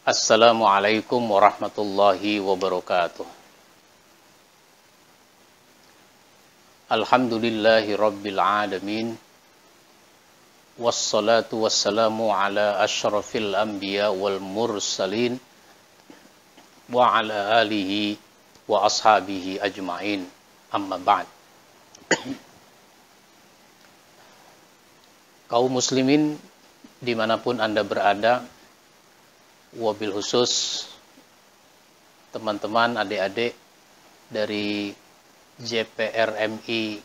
Assalamualaikum warahmatullahi wabarakatuh. Alhamdulillahi rabbil alamin. Wassalatu wassalamu ala ashrafil anbiya wal mursalin wa ala alihi wa ashabihi ajma'in. Amma ba'd. Kaum muslimin dimanapun Anda berada, wabil khusus teman-teman, adik-adik dari JPRMI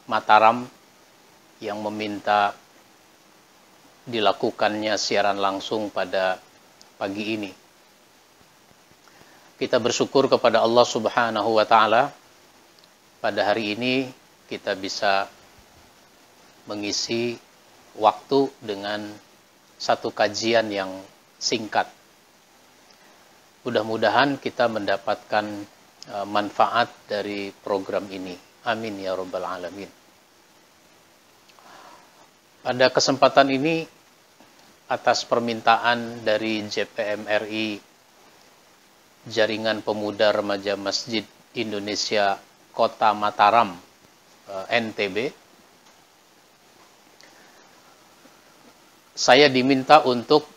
Mataram yang meminta dilakukannya siaran langsung pada pagi ini. Kita bersyukur kepada Allah Subhanahu wa Ta'ala, pada hari ini kita bisa mengisi waktu dengan satu kajian yang singkat. Mudah-mudahan kita mendapatkan manfaat dari program ini. Amin ya rabbal alamin. Pada kesempatan ini, atas permintaan dari JPMRI, Jaringan Pemuda Remaja Masjid Indonesia Kota Mataram, NTB, saya diminta untuk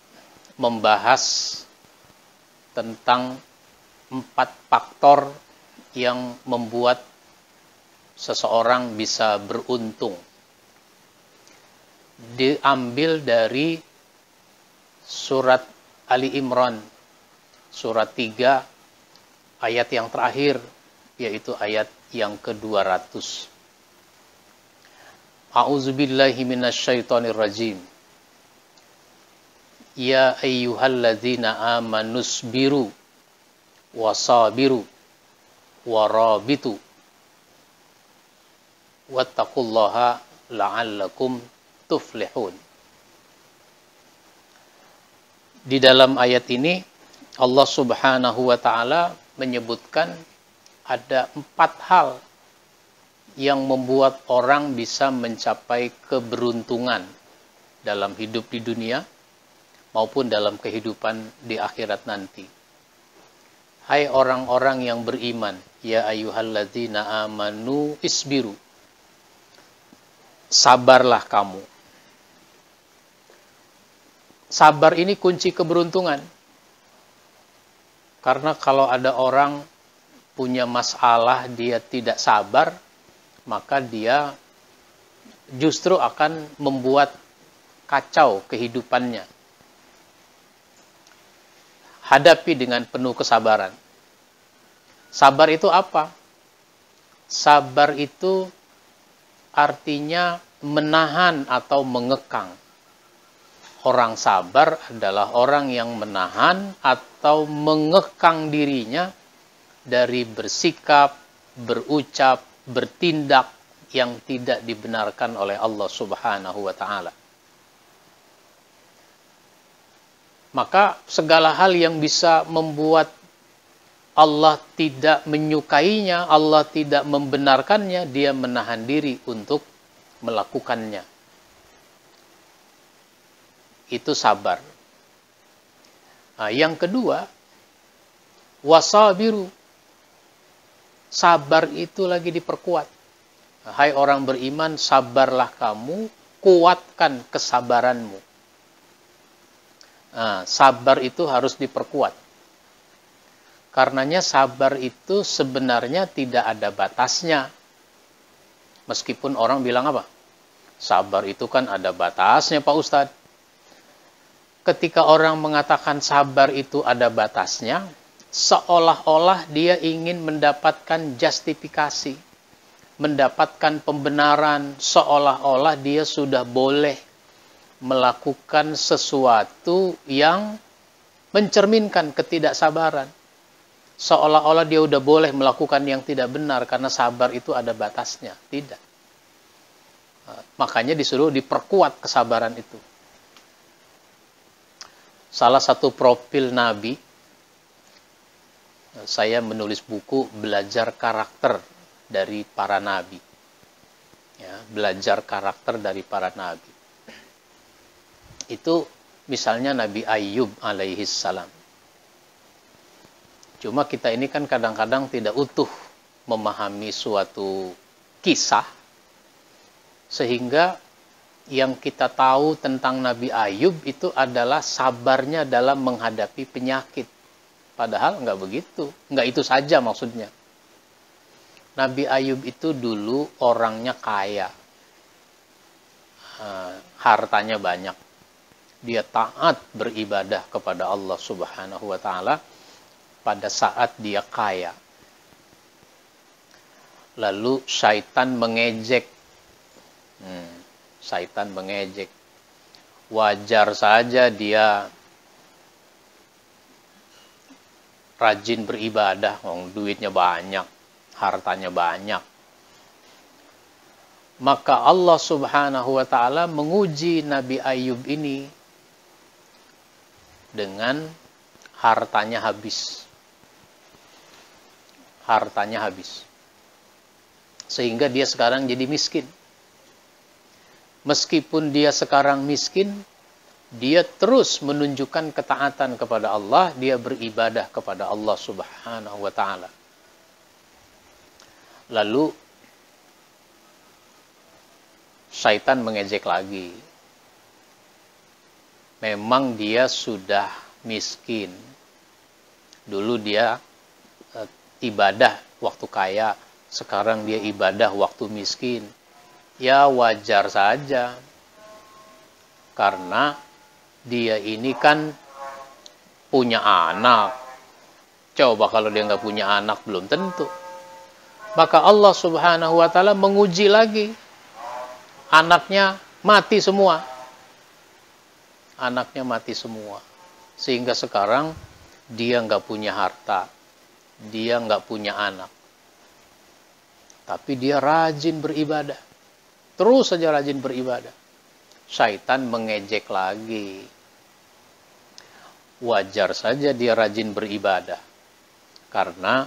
membahas tentang 4 faktor yang membuat seseorang bisa beruntung. Diambil dari surat Ali Imran, surat 3, ayat yang terakhir, yaitu ayat yang ke-200. A'udzubillahi minasyaitonirrajim. Ya ayyuhalladzina amanusbiru wasabiru warabitu wattaqullaha la'allakum tuflihun. Di dalam ayat ini Allah Subhanahu wa Ta'ala menyebutkan ada 4 hal yang membuat orang bisa mencapai keberuntungan dalam hidup di dunia maupun dalam kehidupan di akhirat nanti. Hai orang-orang yang beriman, ya ayyuhalladzina amanu isbiru. Sabarlah kamu. Sabar ini kunci keberuntungan. Karena kalau ada orang punya masalah, dia tidak sabar, maka dia justru akan membuat kacau kehidupannya. Hadapi dengan penuh kesabaran. Sabar itu apa? Sabar itu artinya menahan atau mengekang. Orang sabar adalah orang yang menahan atau mengekang dirinya dari bersikap, berucap, bertindak yang tidak dibenarkan oleh Allah Subhanahu wa Ta'ala. Maka segala hal yang bisa membuat Allah tidak menyukainya, Allah tidak membenarkannya, dia menahan diri untuk melakukannya. Itu sabar. Nah, yang kedua, wasabiru. Sabar itu lagi diperkuat. Hai orang beriman, sabarlah kamu, kuatkan kesabaranmu. Nah, sabar itu harus diperkuat. Karenanya sabar itu sebenarnya tidak ada batasnya. Meskipun orang bilang apa? Sabar itu kan ada batasnya, Pak Ustadz. Ketika orang mengatakan sabar itu ada batasnya, seolah-olah dia ingin mendapatkan justifikasi, mendapatkan pembenaran, seolah-olah dia sudah boleh melakukan sesuatu yang mencerminkan ketidaksabaran. Seolah-olah dia udah boleh melakukan yang tidak benar karena sabar itu ada batasnya. Tidak. Makanya disuruh diperkuat kesabaran itu. Salah satu profil Nabi, saya menulis buku belajar karakter dari para Nabi. Ya, belajar karakter dari para Nabi. Itu Misalnya Nabi Ayyub alaihi salam. Cuma kita ini kan kadang-kadang tidak utuh memahami suatu kisah, sehingga yang kita tahu tentang Nabi Ayyub itu adalah sabarnya dalam menghadapi penyakit. Padahal nggak begitu, nggak itu saja maksudnya. Nabi Ayyub itu dulu orangnya kaya, hartanya banyak. Dia taat beribadah kepada Allah Subhanahu wa Ta'ala pada saat dia kaya. Lalu syaitan mengejek. Syaitan mengejek. Wajar saja dia rajin beribadah, duitnya banyak, hartanya banyak. Maka Allah Subhanahu wa Ta'ala menguji Nabi Ayyub ini dengan hartanya habis. Hartanya habis. Sehingga dia sekarang jadi miskin. Meskipun dia sekarang miskin, dia terus menunjukkan ketaatan kepada Allah, dia beribadah kepada Allah Subhanahu wa Ta'ala. Lalu syaitan mengejek lagi. Memang dia sudah miskin. Dulu dia ibadah waktu kaya, sekarang dia ibadah waktu miskin. Ya wajar saja. Karena dia ini kan punya anak. Coba kalau dia nggak punya anak, belum tentu. Maka Allah Subhanahu wa Ta'ala menguji lagi. Anaknya mati semua. Anaknya mati semua. Sehingga sekarang dia nggak punya harta. Dia nggak punya anak. Tapi dia rajin beribadah. Terus saja rajin beribadah. Syaitan mengejek lagi. Wajar saja dia rajin beribadah. Karena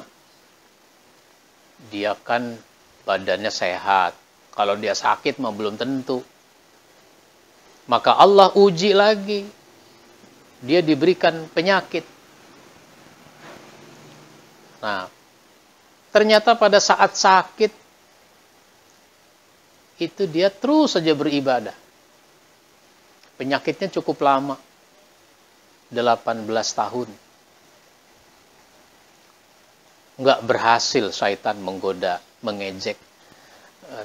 dia kan badannya sehat. Kalau dia sakit mah belum tentu. Maka Allah uji lagi. Dia diberikan penyakit. Nah, ternyata pada saat sakit itu dia terus saja beribadah. Penyakitnya cukup lama. 18 tahun. Nggak berhasil syaitan menggoda, mengejek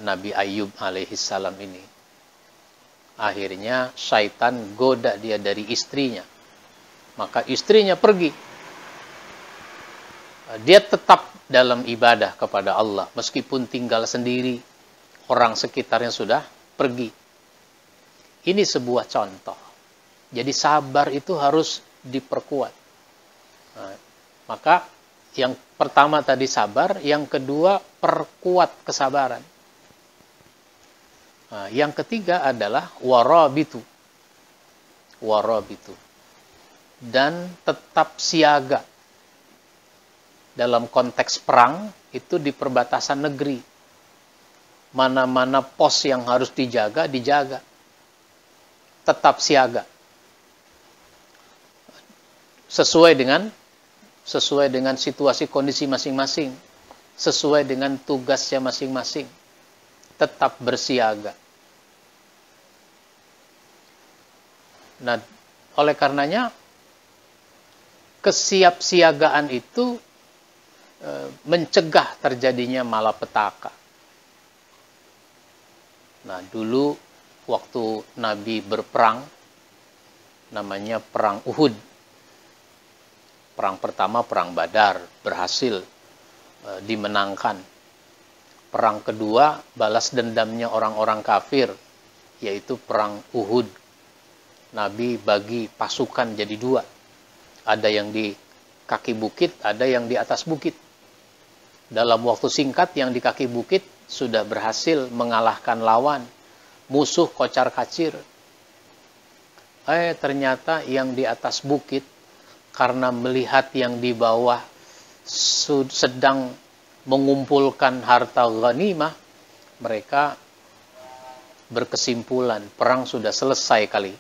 Nabi Ayyub alaihissalam ini. Akhirnya syaitan goda dia dari istrinya. Maka istrinya pergi. Dia tetap dalam ibadah kepada Allah. Meskipun tinggal sendiri. Orang sekitarnya sudah pergi. Ini sebuah contoh. Jadi sabar itu harus diperkuat. Nah, maka yang pertama tadi sabar. Yang kedua perkuat kesabaran. Nah, yang ketiga adalah warabitu. Warabitu. Dan tetap siaga. Dalam konteks perang, itu di perbatasan negeri. Mana-mana pos yang harus dijaga, dijaga. Tetap siaga. Sesuai dengan situasi kondisi masing-masing. Sesuai dengan tugasnya masing-masing. Tetap bersiaga. Nah, oleh karenanya, kesiapsiagaan itu mencegah terjadinya malapetaka. Nah, dulu waktu Nabi berperang, namanya Perang Uhud. Perang pertama, Perang Badar, berhasil dimenangkan. Perang kedua, balas dendamnya orang-orang kafir, yaitu Perang Uhud. Nabi bagi pasukan jadi dua. Ada yang di kaki bukit, ada yang di atas bukit. Dalam waktu singkat, yang di kaki bukit sudah berhasil mengalahkan lawan. Musuh kocar-kacir. Ternyata yang di atas bukit, karena melihat yang di bawah sedang mengumpulkan harta ghanimah, mereka berkesimpulan perang sudah selesai kali.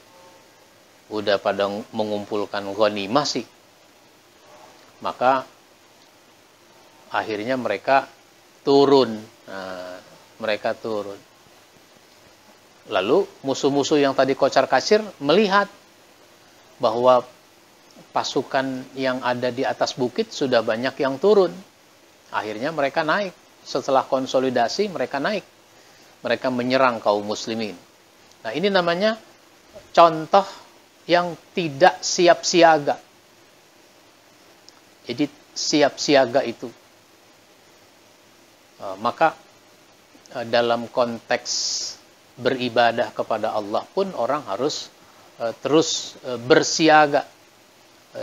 udah pada mengumpulkan ghanimah sih, maka akhirnya mereka turun. Nah, mereka turun. Lalu musuh-musuh yang tadi kocar-kacir melihat bahwa pasukan yang ada di atas bukit sudah banyak yang turun. Akhirnya mereka naik. Setelah konsolidasi mereka naik. Mereka menyerang kaum muslimin. Nah, ini namanya contoh yang tidak siap siaga. Jadi siap siaga itu. Maka dalam konteks beribadah kepada Allah pun orang harus terus bersiaga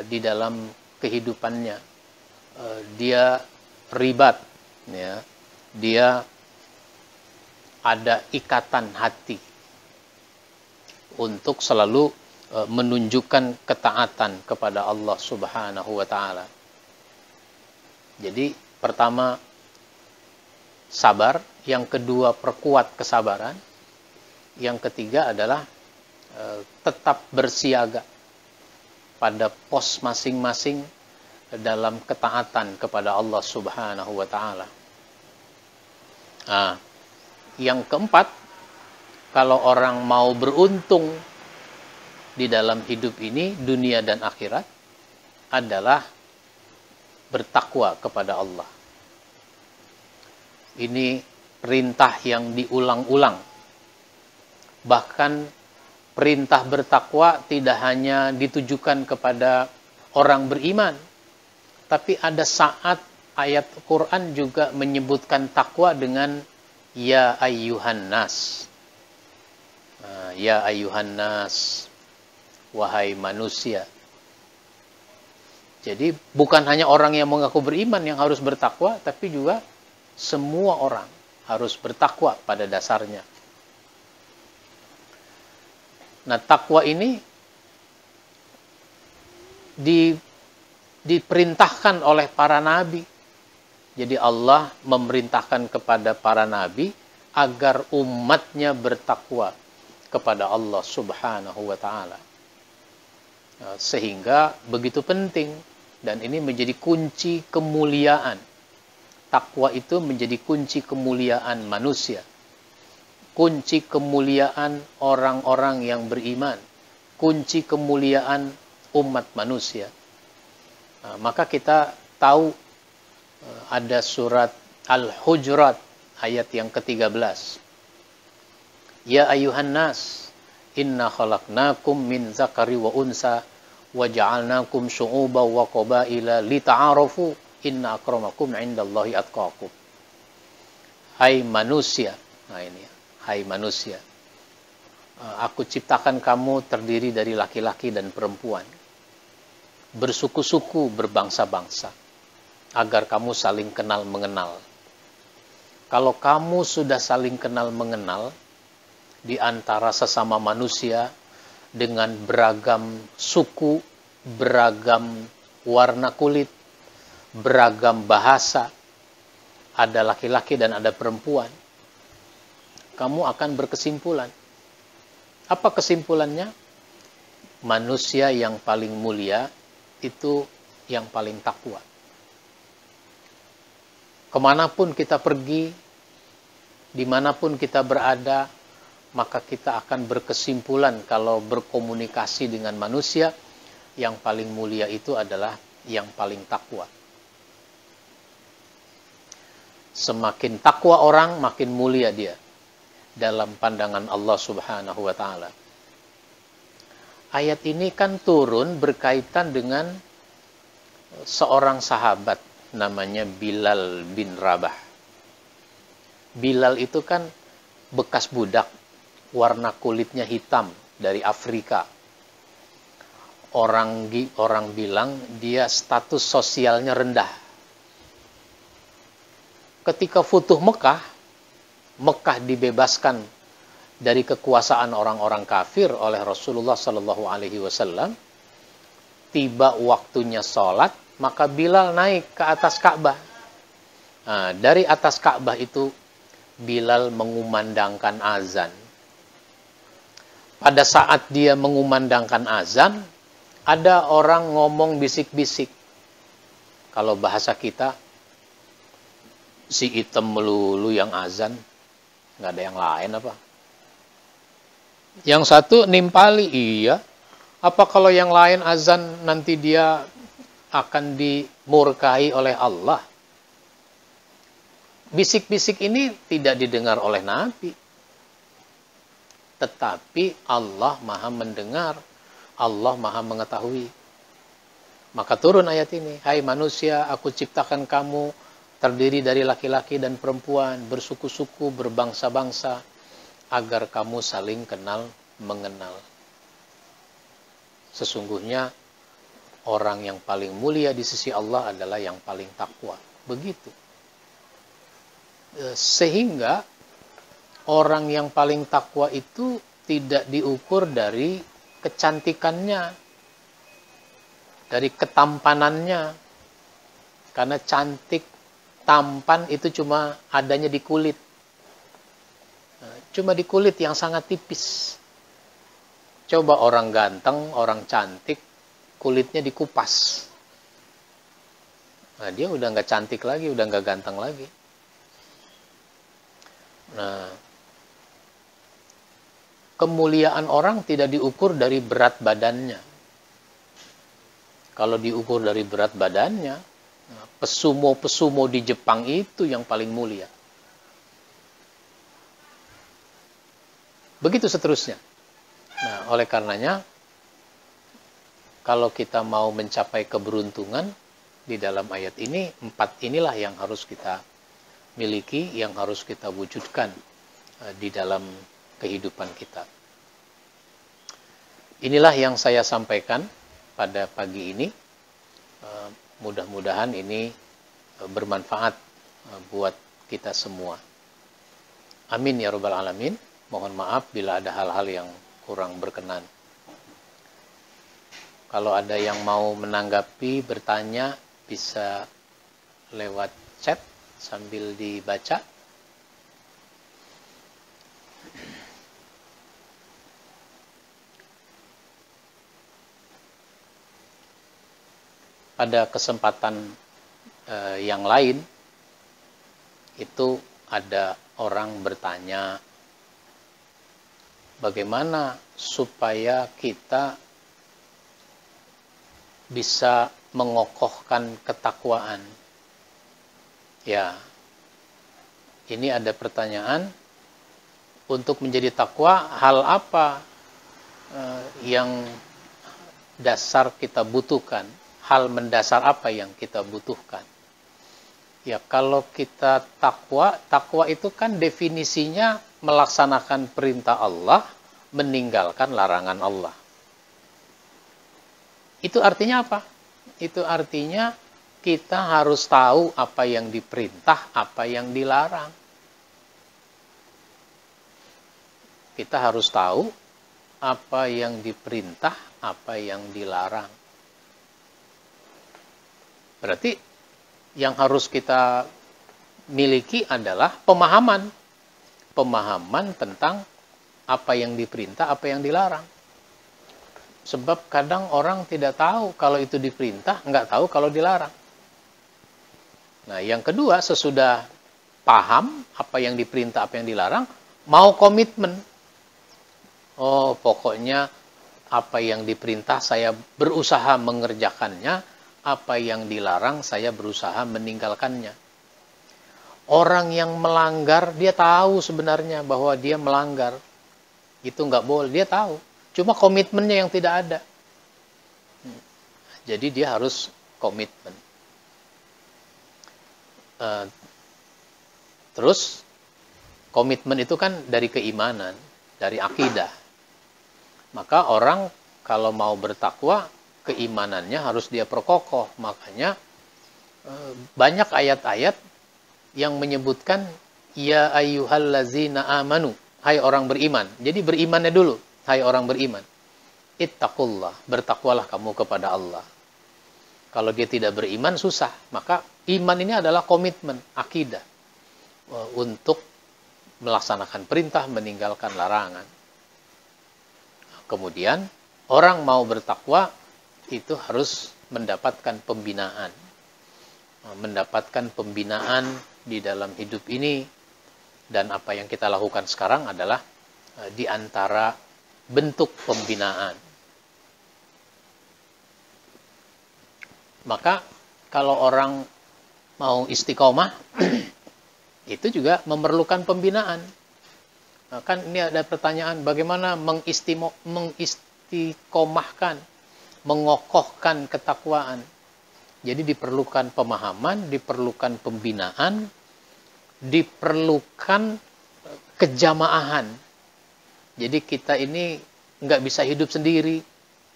di dalam kehidupannya. Dia ribat, ya. Dia ada ikatan hati untuk selalu menunjukkan ketaatan kepada Allah Subhanahu wa taala. Jadi pertama sabar, yang kedua perkuat kesabaran, yang ketiga adalah tetap bersiaga pada pos masing-masing dalam ketaatan kepada Allah Subhanahu wa taala. Nah, yang keempat, kalau orang mau beruntung di dalam hidup ini, dunia dan akhirat, adalah bertakwa kepada Allah. Ini perintah yang diulang-ulang. Bahkan perintah bertakwa tidak hanya ditujukan kepada orang beriman, tapi ada saat ayat Quran juga menyebutkan takwa dengan ya ayyuhan nas. Ya ayyuhan nas, wahai manusia. Jadi bukan hanya orang yang mengaku beriman yang harus bertakwa, tapi juga semua orang harus bertakwa pada dasarnya. Nah, takwa ini diperintahkan oleh para nabi. Jadi Allah memerintahkan kepada para nabi agar umatnya bertakwa kepada Allah Subhanahu wa taala. Sehingga begitu penting, dan ini menjadi kunci kemuliaan. Takwa itu menjadi kunci kemuliaan manusia. Kunci kemuliaan orang-orang yang beriman. Kunci kemuliaan umat manusia. Maka kita tahu ada surat Al-Hujurat ayat yang ke-13. Ya ayuhan nas, inna khalaqnakum min zakari wa unsa wa ja'alnakum syu'uban wa qabaila lita'arafu inna akramakum indallahi atqakum. Hai manusia. Nah ini, hai manusia. Aku ciptakan kamu terdiri dari laki-laki dan perempuan. Bersuku-suku, berbangsa-bangsa. Agar kamu saling kenal mengenal. Kalau kamu sudah saling kenal mengenal di antara sesama manusia dengan beragam suku, beragam warna kulit, beragam bahasa, ada laki-laki dan ada perempuan, kamu akan berkesimpulan. Apa kesimpulannya? Manusia yang paling mulia itu yang paling takwa. Kemanapun kita pergi, dimanapun kita berada, maka kita akan berkesimpulan kalau berkomunikasi dengan manusia, yang paling mulia itu adalah yang paling takwa. Semakin takwa orang, makin mulia dia dalam pandangan Allah Subhanahu wa taala. Ayat ini kan turun berkaitan dengan seorang sahabat namanya Bilal bin Rabah. Bilal itu kan bekas budak, warna kulitnya hitam dari Afrika. Orang bilang dia status sosialnya rendah. Ketika Futuh Mekah dibebaskan dari kekuasaan orang-orang kafir oleh Rasulullah Shallallahu Alaihi Wasallam. Tiba waktunya sholat, maka Bilal naik ke atas Ka'bah. Nah, dari atas Ka'bah itu Bilal mengumandangkan azan. pada saat dia mengumandangkan azan, ada orang ngomong bisik-bisik. Kalau bahasa kita, si item melulu yang azan, nggak ada yang lain apa? Yang satu nimpali, iya. Apa kalau yang lain azan nanti dia akan dimurkai oleh Allah? Bisik-bisik ini tidak didengar oleh Nabi. Tetapi Allah Maha mendengar, Allah Maha mengetahui. Maka turun ayat ini, hai manusia, aku ciptakan kamu terdiri dari laki-laki dan perempuan, bersuku-suku, berbangsa-bangsa, agar kamu saling kenal mengenal. Sesungguhnya orang yang paling mulia di sisi Allah adalah yang paling takwa. Begitu. Sehingga orang yang paling takwa itu tidak diukur dari kecantikannya, dari ketampanannya. Karena cantik, tampan itu cuma adanya di kulit. Cuma di kulit yang sangat tipis. Coba orang ganteng, orang cantik, kulitnya dikupas. Nah, dia udah nggak cantik lagi, udah nggak ganteng lagi. Nah, kemuliaan orang tidak diukur dari berat badannya. Kalau diukur dari berat badannya, pesumo-pesumo di Jepang itu yang paling mulia. Begitu seterusnya. Nah, oleh karenanya, kalau kita mau mencapai keberuntungan, di dalam ayat ini, 4 inilah yang harus kita miliki, yang harus kita wujudkan di dalam kehidupan kita. Inilah yang saya sampaikan pada pagi ini. Mudah-mudahan ini bermanfaat buat kita semua. Amin ya rabbal alamin. Mohon maaf bila ada hal-hal yang kurang berkenan. Kalau ada yang mau menanggapi, bertanya, bisa lewat chat sambil dibaca. Pada kesempatan yang lain, itu ada orang bertanya, bagaimana supaya kita bisa mengokohkan ketakwaan? Ya, ini ada pertanyaan, untuk menjadi takwa, hal apa yang dasar kita butuhkan? Hal mendasar apa yang kita butuhkan? Ya, kalau kita takwa, takwa itu kan definisinya melaksanakan perintah Allah, meninggalkan larangan Allah. Itu artinya apa? Itu artinya kita harus tahu apa yang diperintah, apa yang dilarang. Kita harus tahu apa yang diperintah, apa yang dilarang. Berarti yang harus kita miliki adalah pemahaman. Pemahaman tentang apa yang diperintah, apa yang dilarang. Sebab kadang orang tidak tahu kalau itu diperintah, nggak tahu kalau dilarang. Nah, yang kedua, sesudah paham apa yang diperintah, apa yang dilarang, mau komitmen. Oh, pokoknya apa yang diperintah saya berusaha mengerjakannya, apa yang dilarang saya berusaha meninggalkannya. Orang yang melanggar, dia tahu sebenarnya bahwa dia melanggar. Itu nggak boleh, dia tahu. Cuma komitmennya yang tidak ada. Jadi dia harus komitmen. Terus komitmen itu kan dari keimanan, dari akidah. Maka orang kalau mau bertakwa, keimanannya harus dia perkokoh. Makanya banyak ayat-ayat yang menyebutkan ya ayyuhallazina amanu, hai orang beriman. Jadi berimannya dulu, hai orang beriman. Ittaqullah, bertakwalah kamu kepada Allah. Kalau dia tidak beriman, susah. Maka iman ini adalah komitmen, akidah. Untuk melaksanakan perintah, meninggalkan larangan. Kemudian orang mau bertakwa itu harus mendapatkan pembinaan. Mendapatkan pembinaan di dalam hidup ini, dan apa yang kita lakukan sekarang adalah di antara bentuk pembinaan. Maka kalau orang mau istiqomah itu juga memerlukan pembinaan. Nah, kan ini ada pertanyaan, bagaimana mengistiqomahkan, mengokohkan ketakwaan. Jadi diperlukan pemahaman, diperlukan pembinaan, diperlukan kejamaahan. Jadi kita ini nggak bisa hidup sendiri,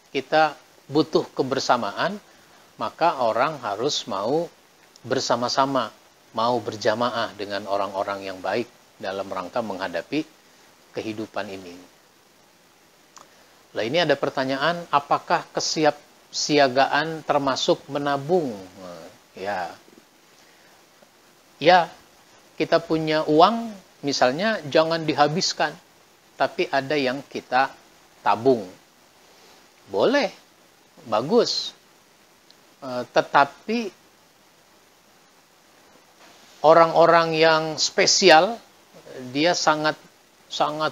kita butuh kebersamaan, maka orang harus mau bersama-sama, mau berjamaah dengan orang-orang yang baik dalam rangka menghadapi kehidupan ini. Nah, ini ada pertanyaan, apakah kesiapsiagaan termasuk menabung? Ya, kita punya uang, misalnya jangan dihabiskan, tapi ada yang kita tabung. Boleh, bagus. Tetapi orang-orang yang spesial, dia sangat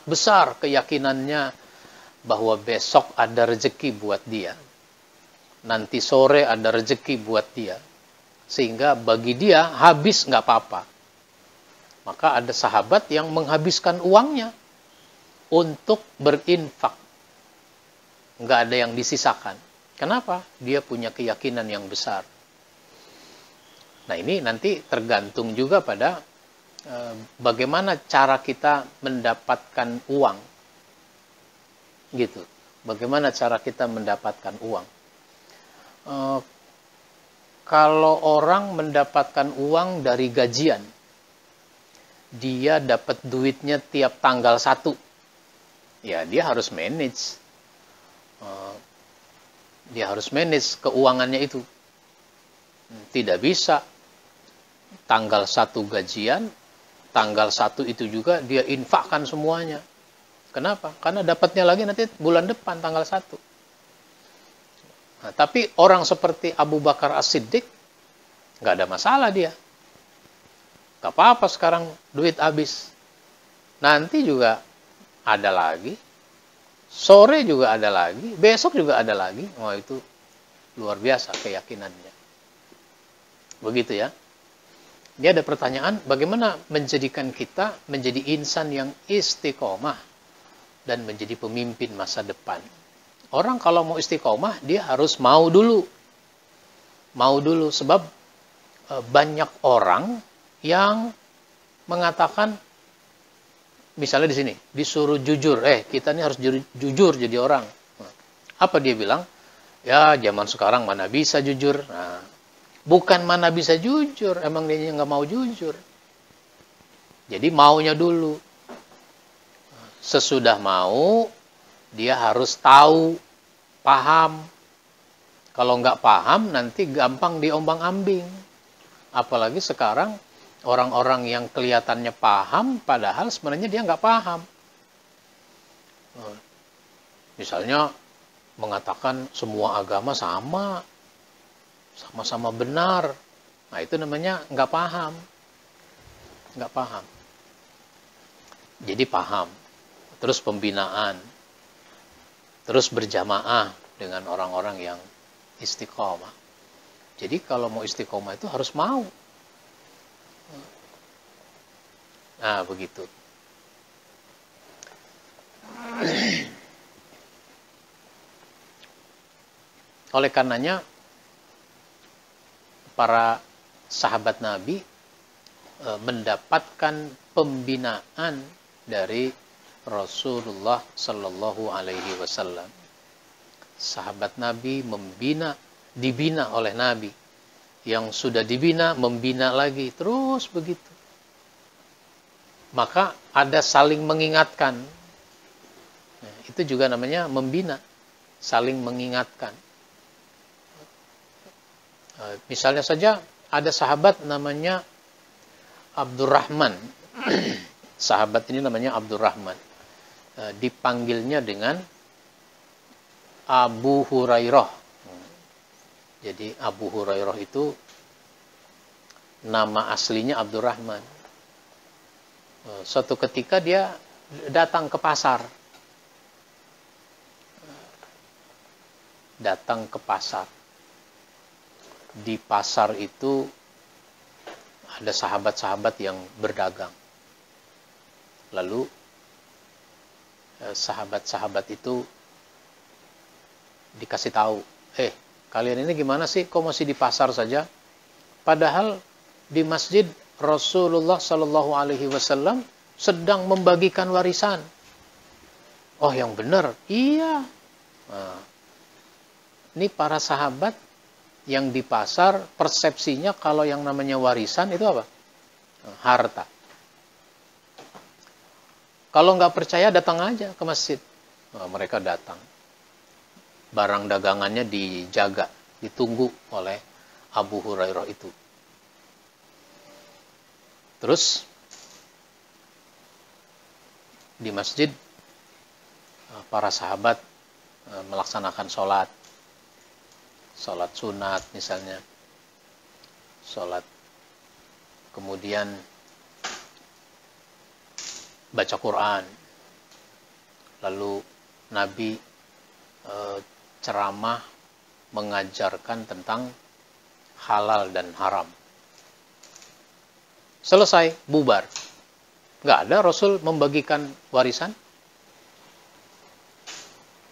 besar keyakinannya bahwa besok ada rezeki buat dia. Nanti sore ada rezeki buat dia. Sehingga bagi dia habis nggak apa-apa. Maka ada sahabat yang menghabiskan uangnya untuk berinfak. Nggak ada yang disisakan. Kenapa? Dia punya keyakinan yang besar. Nah, ini nanti tergantung juga pada bagaimana cara kita mendapatkan uang. Gitu. Bagaimana cara kita mendapatkan uang. Kalau orang mendapatkan uang dari gajian, dia dapat duitnya tiap tanggal 1. Ya, dia harus manage. Dia harus manage keuangannya itu. Tidak bisa tanggal 1 gajian, tanggal 1 itu juga dia infakkan semuanya. Kenapa? Karena dapatnya lagi nanti bulan depan tanggal 1. Nah, tapi orang seperti Abu Bakar As-Siddiq nggak ada masalah dia. Nggak apa-apa sekarang duit habis. Nanti juga ada lagi. Sore juga ada lagi, besok juga ada lagi. Oh, itu luar biasa keyakinannya. Begitu ya. Dia ada pertanyaan, bagaimana menjadikan kita menjadi insan yang istiqomah dan menjadi pemimpin masa depan. Orang kalau mau istiqomah, dia harus mau dulu. Mau dulu, sebab banyak orang yang mengatakan, misalnya di sini, disuruh jujur. Kita ini harus jujur jadi orang. Apa dia bilang? Ya, zaman sekarang mana bisa jujur. Nah, bukan mana bisa jujur, emang dia nggak mau jujur. Jadi maunya dulu. Sesudah mau, dia harus tahu, paham. Kalau nggak paham, nanti gampang diombang-ambing. Apalagi sekarang, orang-orang yang kelihatannya paham, padahal sebenarnya dia nggak paham. Misalnya mengatakan semua agama sama-sama benar. Nah, itu namanya nggak paham. Nggak paham. Jadi paham. Terus pembinaan. Terus berjamaah dengan orang-orang yang istiqomah. Jadi kalau mau istiqomah itu harus mau. Nah, begitu. Oleh karenanya, para sahabat Nabi mendapatkan pembinaan dari Rasulullah Sallallahu Alaihi Wasallam. Sahabat Nabi dibina oleh Nabi. Yang sudah dibina, membina lagi. Terus begitu. Maka ada saling mengingatkan. Nah, itu juga namanya membina. Saling mengingatkan. Misalnya saja ada sahabat namanya Abdurrahman. Sahabat ini namanya Abdurrahman. Dipanggilnya dengan Abu Hurairah. Jadi Abu Hurairah itu nama aslinya Abdurrahman. Suatu ketika dia datang ke pasar. Datang ke pasar. Di pasar itu ada sahabat-sahabat yang berdagang. Lalu sahabat-sahabat itu dikasih tahu, kalian ini gimana sih? Kok masih di pasar saja? Padahal di masjid Rasulullah Shallallahu Alaihi Wasallam sedang membagikan warisan. Oh, yang benar, iya. Nah, ini para sahabat yang di pasar persepsinya kalau yang namanya warisan itu apa? Harta. Kalau nggak percaya datang aja ke masjid. Nah, mereka datang. Barang dagangannya dijaga, ditunggu oleh Abu Hurairah itu. Terus di masjid para sahabat melaksanakan sholat sunat misalnya, sholat, kemudian baca Quran, lalu Nabi ceramah mengajarkan tentang halal dan haram. Selesai, bubar. Nggak ada Rasul membagikan warisan.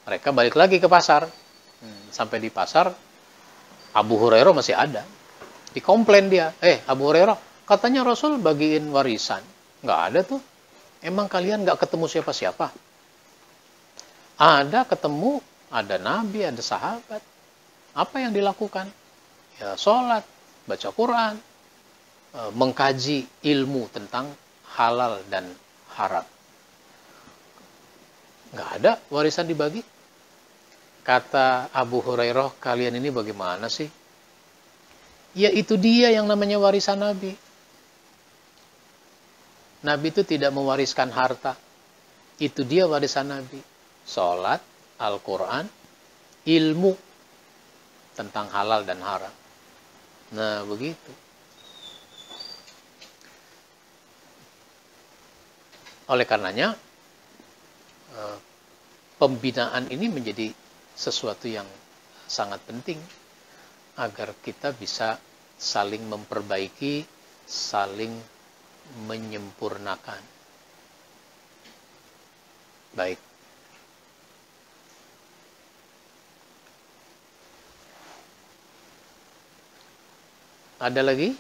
Mereka balik lagi ke pasar. Sampai di pasar, Abu Hurairah masih ada. Dikomplain dia, Abu Hurairah, katanya Rasul bagiin warisan. Nggak ada tuh. Emang kalian nggak ketemu siapa-siapa? Ada ketemu, ada Nabi, ada sahabat. Apa yang dilakukan? Ya sholat, baca Quran, mengkaji ilmu tentang halal dan haram. Nggak ada warisan dibagi. Kata Abu Hurairah, kalian ini bagaimana sih? Ya itu dia yang namanya warisan Nabi. Nabi itu tidak mewariskan harta. Itu dia warisan Nabi. Sholat, Al-Quran, ilmu tentang halal dan haram. Nah, begitu. Oleh karenanya, pembinaan ini menjadi sesuatu yang sangat penting agar kita bisa saling memperbaiki, saling menyempurnakan. Baik. Ada lagi?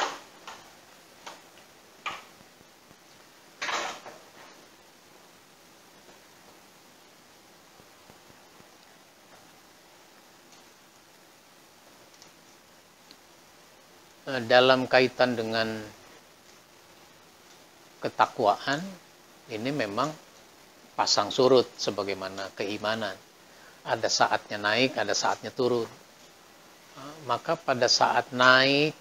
Dalam kaitan dengan ketakwaan, ini memang pasang surut sebagaimana keimanan. Ada saatnya naik, ada saatnya turun. Maka pada saat naik,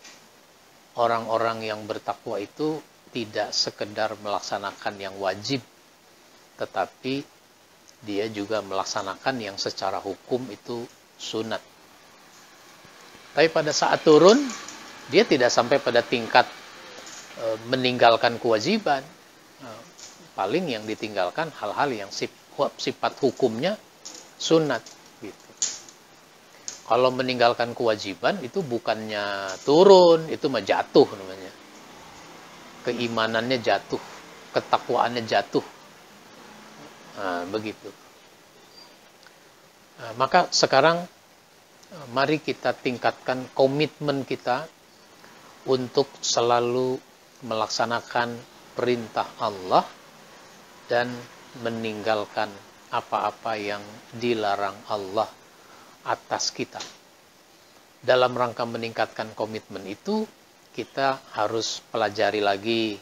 orang-orang yang bertakwa itu tidak sekedar melaksanakan yang wajib, tetapi dia juga melaksanakan yang secara hukum itu sunat. Tapi pada saat turun, dia tidak sampai pada tingkat meninggalkan kewajiban. Paling yang ditinggalkan hal-hal yang sifat hukumnya sunat. Gitu. Kalau meninggalkan kewajiban itu bukannya turun, itu mah jatuh namanya. Keimanannya jatuh, ketakwaannya jatuh. Nah, begitu. Maka sekarang mari kita tingkatkan komitmen kita untuk selalu melaksanakan perintah Allah dan meninggalkan apa-apa yang dilarang Allah atas kita. Dalam rangka meningkatkan komitmen itu, kita harus pelajari lagi,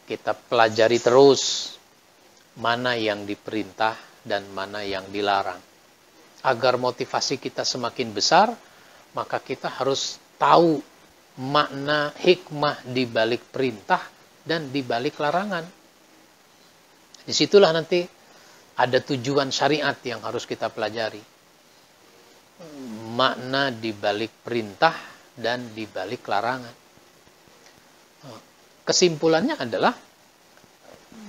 kita pelajari terus mana yang diperintah dan mana yang dilarang. Agar motivasi kita semakin besar, maka kita harus tahu makna hikmah di balik perintah dan di balik larangan. Disitulah nanti ada tujuan syariat yang harus kita pelajari. makna di balik perintah dan di balik larangan. Kesimpulannya adalah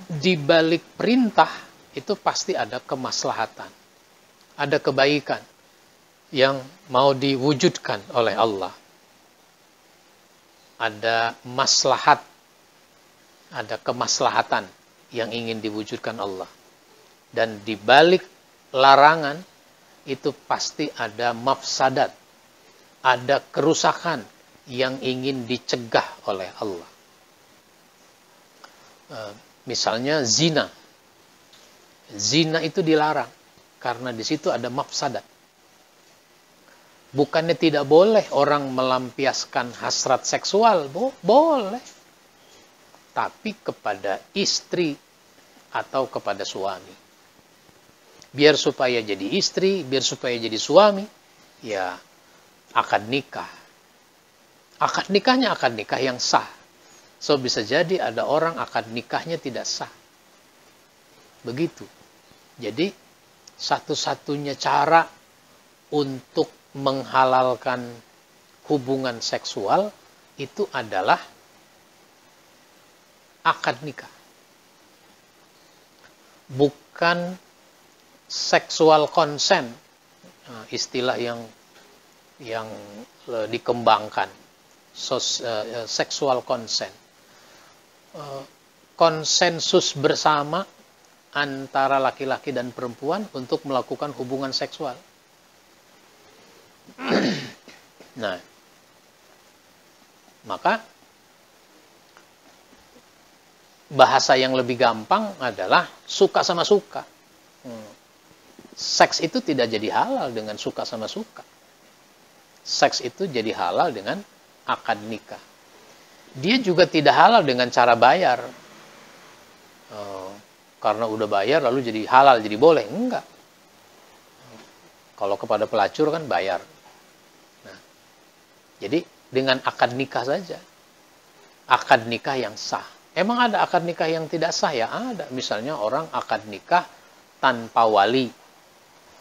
di balik perintah itu pasti ada kemaslahatan, ada kebaikan yang mau diwujudkan oleh Allah. Ada maslahat, ada kemaslahatan yang ingin diwujudkan Allah. Dan di balik larangan itu pasti ada mafsadat, ada kerusakan yang ingin dicegah oleh Allah. Misalnya zina. Zina itu dilarang karena di situ ada mafsadat. Bukannya tidak boleh orang melampiaskan hasrat seksual, boleh. Tapi kepada istri atau kepada suami. Biar supaya jadi istri, biar supaya jadi suami, ya akad nikah. Akad nikahnya akad nikah yang sah. So bisa jadi ada orang akad nikahnya tidak sah. Begitu. Jadi satu-satunya cara untuk menghalalkan hubungan seksual itu adalah akad nikah. Bukan seksual consent, istilah yang dikembangkan, seksual consent. Konsensus bersama antara laki-laki dan perempuan untuk melakukan hubungan seksual. Nah, maka bahasa yang lebih gampang adalah suka sama suka. Seks itu tidak jadi halal dengan suka sama suka. Seks itu jadi halal dengan akad nikah. Dia juga tidak halal dengan cara bayar. Karena udah bayar lalu jadi halal, jadi boleh. Enggak. Kalau kepada pelacur kan bayar. Nah, jadi dengan akad nikah saja. Akad nikah yang sah. Emang ada akad nikah yang tidak sah? Ya ada. Misalnya orang akad nikah tanpa wali,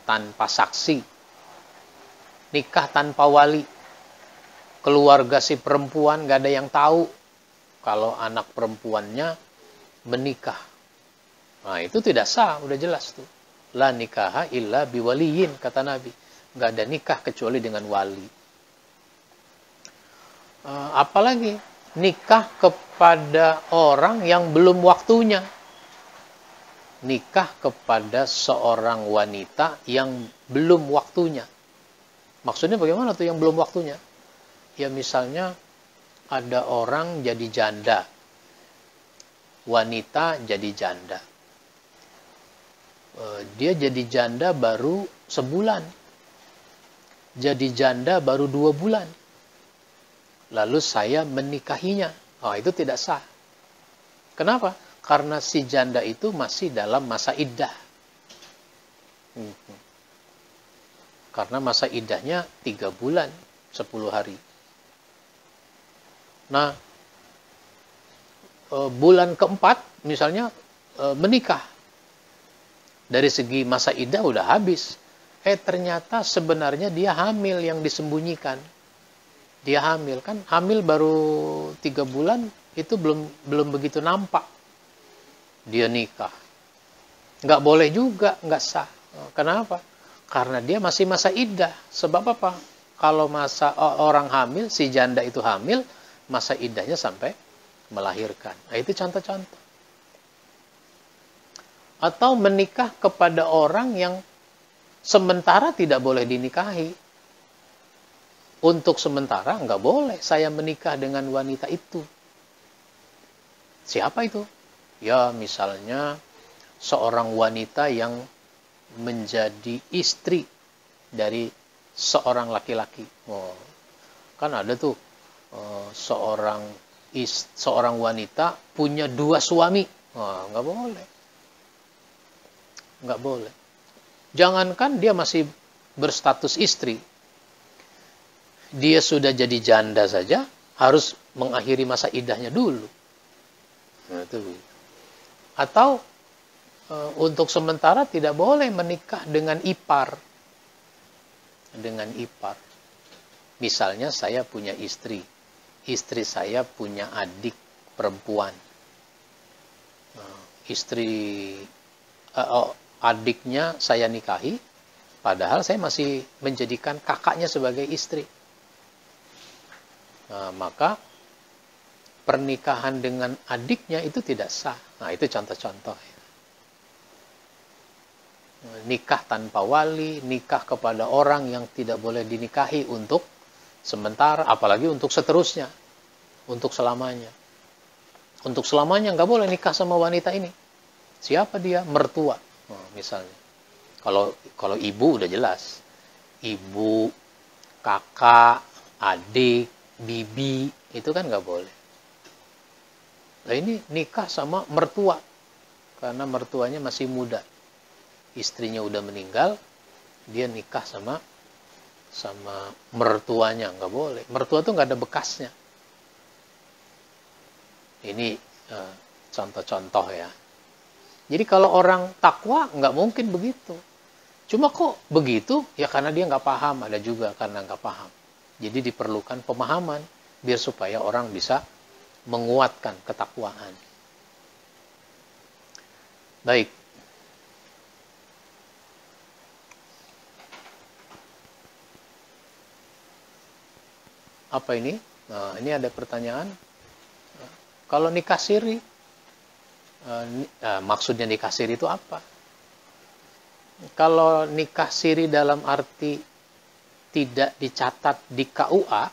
tanpa saksi. Nikah tanpa wali. Keluarga si perempuan gak ada yang tahu kalau anak perempuannya menikah. Nah itu tidak sah, udah jelas tuh. La nikaha illa biwaliyin, kata Nabi. Gak ada nikah kecuali dengan wali. Apalagi nikah kepada orang yang belum waktunya. Nikah kepada seorang wanita yang belum waktunya. Maksudnya bagaimana tuh yang belum waktunya? Ya misalnya ada orang jadi janda. Wanita jadi janda. Dia jadi janda baru sebulan. Jadi janda baru 2 bulan. Lalu saya menikahinya. Oh, itu tidak sah. Kenapa? Karena si janda itu masih dalam masa iddah. Karena masa iddahnya 3 bulan, 10 hari. Nah, bulan keempat misalnya menikah. Dari segi masa iddah udah habis. Ternyata sebenarnya dia hamil yang disembunyikan. Dia hamil kan, hamil baru 3 bulan itu belum begitu nampak. Dia nikah. Nggak boleh juga, nggak sah. Kenapa? Karena dia masih masa iddah. Sebab apa? Kalau masa orang hamil, si janda itu hamil, masa iddahnya sampai melahirkan. Nah, itu contoh-contoh. Atau menikah kepada orang yang sementara tidak boleh dinikahi. Untuk sementara nggak boleh saya menikah dengan wanita itu. Siapa itu? Ya misalnya seorang wanita yang menjadi istri dari seorang laki-laki. Kan ada tuh seorang wanita punya 2 suami. Nggak boleh. Nggak boleh. Jangankan dia masih berstatus istri. Dia sudah jadi janda saja, harus mengakhiri masa iddahnya dulu. Nah, itu. Atau untuk sementara tidak boleh menikah dengan ipar. dengan ipar. Misalnya saya punya istri saya punya adik perempuan. Adiknya saya nikahi, padahal saya masih menjadikan kakaknya sebagai istri. Maka pernikahan dengan adiknya itu tidak sah. Nah, itu contoh-contoh. Nikah tanpa wali, nikah kepada orang yang tidak boleh dinikahi untuk sementara, apalagi untuk seterusnya, untuk selamanya. Untuk selamanya nggak boleh nikah sama wanita ini. Siapa dia? Mertua, misalnya. Kalau ibu udah jelas, ibu, kakak, adik, bibi, itu kan nggak boleh. Nah, ini nikah sama mertua, karena mertuanya masih muda. Istrinya udah meninggal, dia nikah sama mertuanya, nggak boleh. Mertua tuh nggak ada bekasnya. Ini contoh-contoh ya. Jadi kalau orang takwa nggak mungkin begitu. Cuma kok begitu? Ya karena dia nggak paham. Ada juga karena nggak paham. Jadi diperlukan pemahaman biar supaya orang bisa menguatkan ketakwaan. Baik. Apa ini? Nah, ini ada pertanyaan. Kalau nikah siri, maksudnya nikah siri itu apa? Kalau nikah siri dalam arti tidak dicatat di KUA,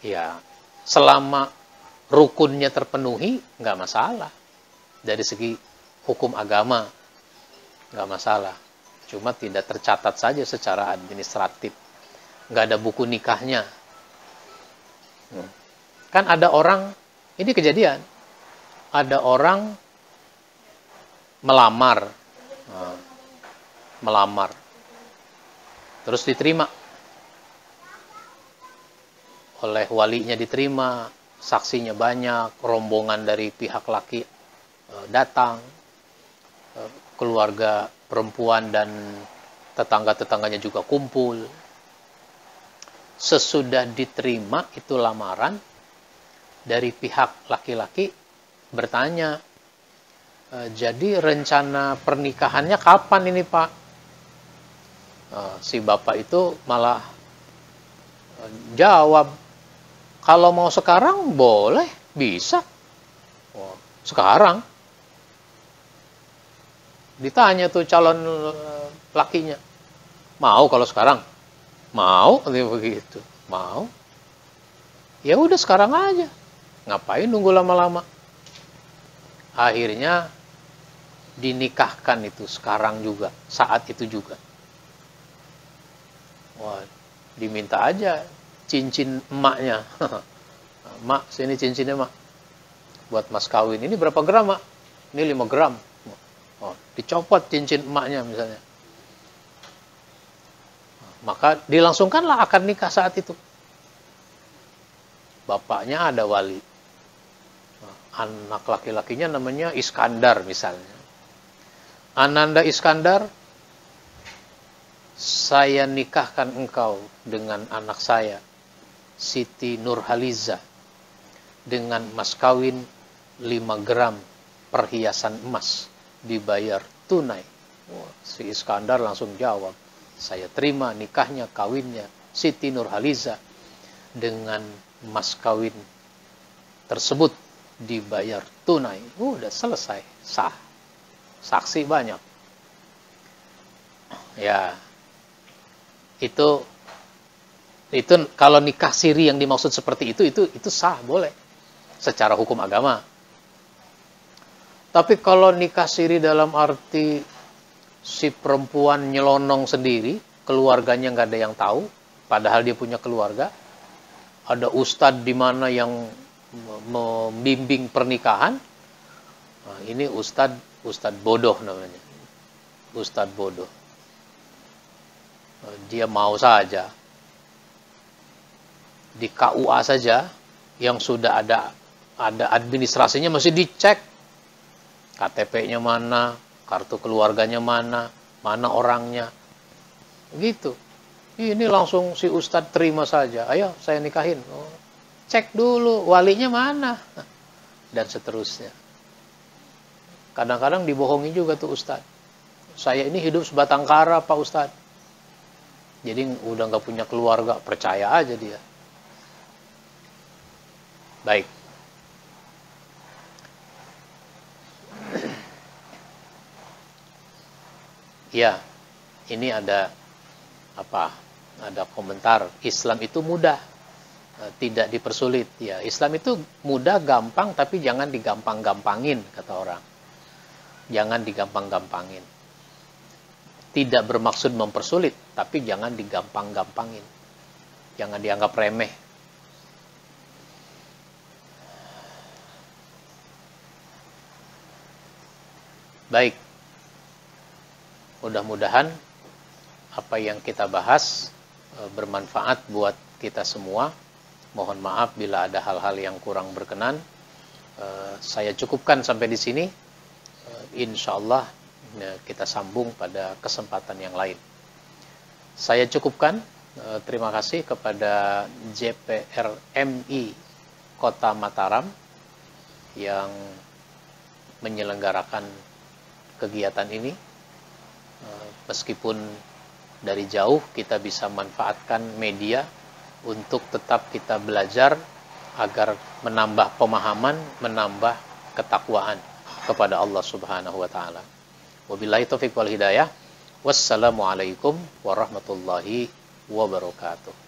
ya selama rukunnya terpenuhi, nggak masalah. Dari segi hukum agama, nggak masalah. Cuma tidak tercatat saja secara administratif. Nggak ada buku nikahnya. Kan ada orang, ini kejadian, ada orang melamar, terus diterima oleh walinya, diterima, saksinya banyak, rombongan dari pihak laki datang, keluarga perempuan dan tetangga-tetangganya juga kumpul. Sesudah diterima itu lamaran, dari pihak laki-laki bertanya, jadi rencana pernikahannya kapan ini Pak? Si bapak itu malah jawab, kalau mau sekarang boleh, bisa. Sekarang. Ditanya tuh calon lakinya, mau kalau sekarang? Mau, begitu. Mau. Ya udah sekarang aja. Ngapain nunggu lama-lama? Akhirnya dinikahkan itu sekarang juga, saat itu juga. Wah, diminta aja cincin emaknya. Mak, sini cincinnya mak. Buat mas kawin. Ini berapa gram mak? Ini 5 gram. Oh, dicopot cincin emaknya misalnya. Maka dilangsungkanlah akad nikah saat itu. Bapaknya ada wali. Anak laki-lakinya namanya Iskandar misalnya. Ananda Iskandar, saya nikahkan engkau dengan anak saya, Siti Nurhaliza, dengan mas kawin 5 gram perhiasan emas, dibayar tunai. Si Iskandar langsung jawab, saya terima nikahnya, kawinnya Siti Nurhaliza dengan mas kawin tersebut dibayar tunai. Udah selesai, sah. Saksi banyak. Ya, itu kalau nikah siri yang dimaksud seperti itu sah, boleh secara hukum agama. Tapi kalau nikah siri dalam arti si perempuan nyelonong sendiri, keluarganya nggak ada yang tahu, padahal dia punya keluarga, ada ustadz di mana yang membimbing pernikahan, nah, ini ustadz bodoh namanya, ustadz bodoh. Dia mau saja di KUA saja yang sudah ada administrasinya masih dicek, KTP-nya mana, kartu keluarganya mana, mana orangnya, gitu. Ini langsung si ustadz terima saja, ayo saya nikahin. Oh, cek dulu walinya mana, dan seterusnya. Kadang-kadang dibohongi juga tuh ustadz. Saya ini hidup sebatang kara Pak Ustadz. Jadi udah nggak punya keluarga, percaya aja dia. Baik. Ya, ini ada apa? Ada komentar, Islam itu mudah, tidak dipersulit. Ya, Islam itu mudah, gampang, tapi jangan digampang-gampangin, kata orang. Jangan digampang-gampangin. Tidak bermaksud mempersulit, tapi jangan digampang-gampangin. Jangan dianggap remeh. Baik. Mudah-mudahan apa yang kita bahas bermanfaat buat kita semua. Mohon maaf bila ada hal-hal yang kurang berkenan. Saya cukupkan sampai di sini. Insya Allah kita sambung pada kesempatan yang lain. Saya cukupkan. Terima kasih kepada JPRMI Kota Mataram yang menyelenggarakan kegiatan ini. Meskipun dari jauh kita bisa manfaatkan media untuk tetap kita belajar agar menambah pemahaman, menambah ketakwaan kepada Allah Subhanahu wa taala. Wabillahi taufiq wal hidayah. Wassalamualaikum warahmatullahi wabarakatuh.